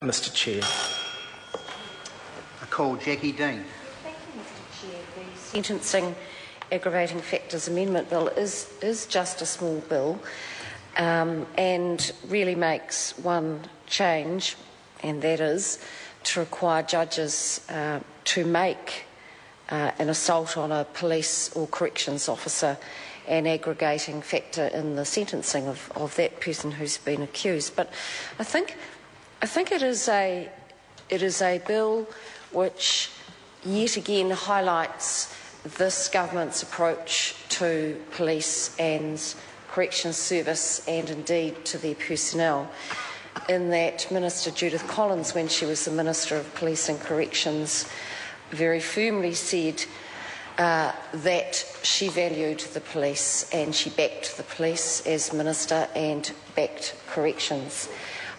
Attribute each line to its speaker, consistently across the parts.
Speaker 1: Mr Chair.
Speaker 2: I call Jackie Dean.
Speaker 3: Thank you, Mr Chair. The Sentencing Aggravating Factors Amendment Bill is just a small bill and really makes one change, and that is to require judges to make an assault on a police or corrections officer an aggravating factor in the sentencing of that person who's been accused. But I think it is a bill which yet again highlights this government's approach to police and corrections service, and indeed to their personnel, in that Minister Judith Collins, when she was the Minister of Police and Corrections, very firmly said that she valued the police and she backed the police as Minister and backed corrections.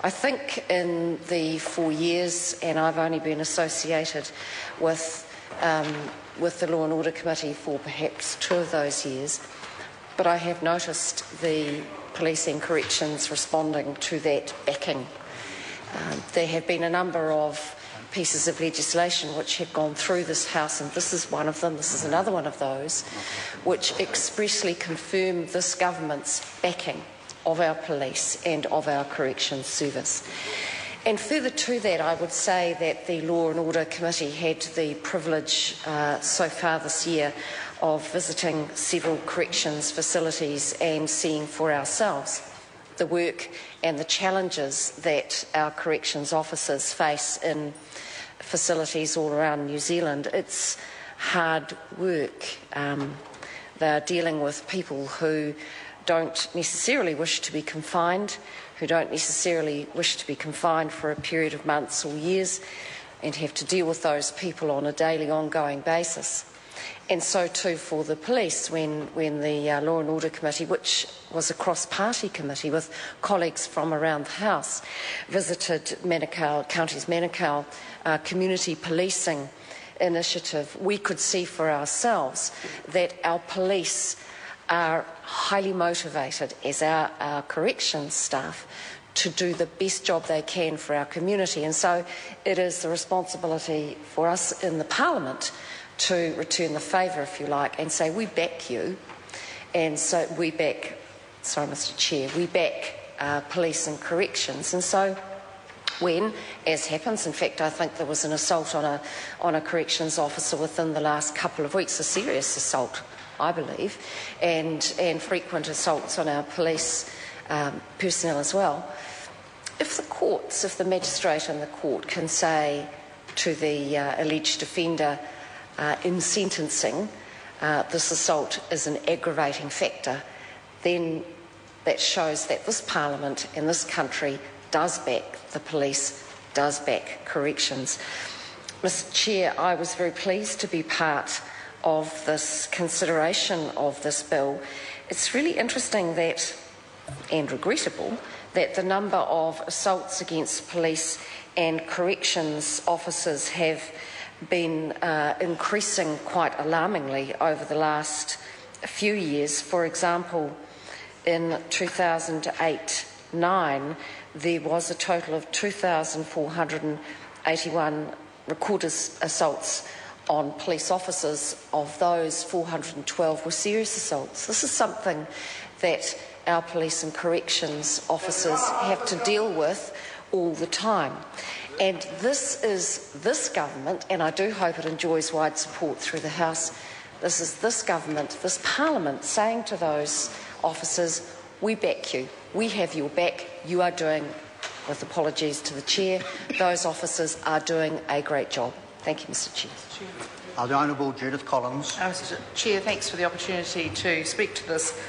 Speaker 3: I think in the 4 years, and I've only been associated with the Law and Order Committee for perhaps 2 of those years, but I have noticed the police and corrections responding to that backing. There have been a number of pieces of legislation which have gone through this House, and this is one of them, this is another one of those, which expressly confirm this government's backing of our police and of our corrections service. And further to that, I would say that the Law and Order Committee had the privilege so far this year of visiting several corrections facilities and seeing for ourselves the work and the challenges that our corrections officers face in facilities all around New Zealand. It's hard work. They are dealing with people who don't necessarily wish to be confined, who don't necessarily wish to be confined for a period of months or years, and have to deal with those people on a daily, ongoing basis. And so too for the police, when the Law and Order Committee, which was a cross-party committee with colleagues from around the House, visited County's Manukau community policing initiative, we could see for ourselves that our police are highly motivated, as our corrections staff, to do the best job they can for our community. And so it is the responsibility for us in the Parliament to return the favour, if you like, and say, we back you. And so we back, sorry Mr Chair, we back police and corrections. And so when, as happens, in fact I think there was an assault on a corrections officer within the last couple of weeks, a serious assault, I believe, and frequent assaults on our police personnel as well. If the magistrate in the court can say to the alleged offender in sentencing, this assault is an aggravating factor, then that shows that this Parliament and this country does back the police, does back corrections. Mr Chair, I was very pleased to be part of this consideration of this bill. It's really interesting that, and regrettable, that the number of assaults against police and corrections officers have been increasing quite alarmingly over the last few years. For example, in 2008-9, there was a total of 2,481 recorded assaults on police officers. Of those, 412 were serious assaults. This is something that our police and corrections officers have to deal with all the time. And this is this government, and I do hope it enjoys wide support through the House, this is this government, this Parliament, saying to those officers, we back you, we have your back, you are doing, with apologies to the Chair, those officers are doing a great job. Thank you, Mr Chair.
Speaker 2: The Honourable Judith Collins.
Speaker 4: Mr Chair, thanks for the opportunity to speak to this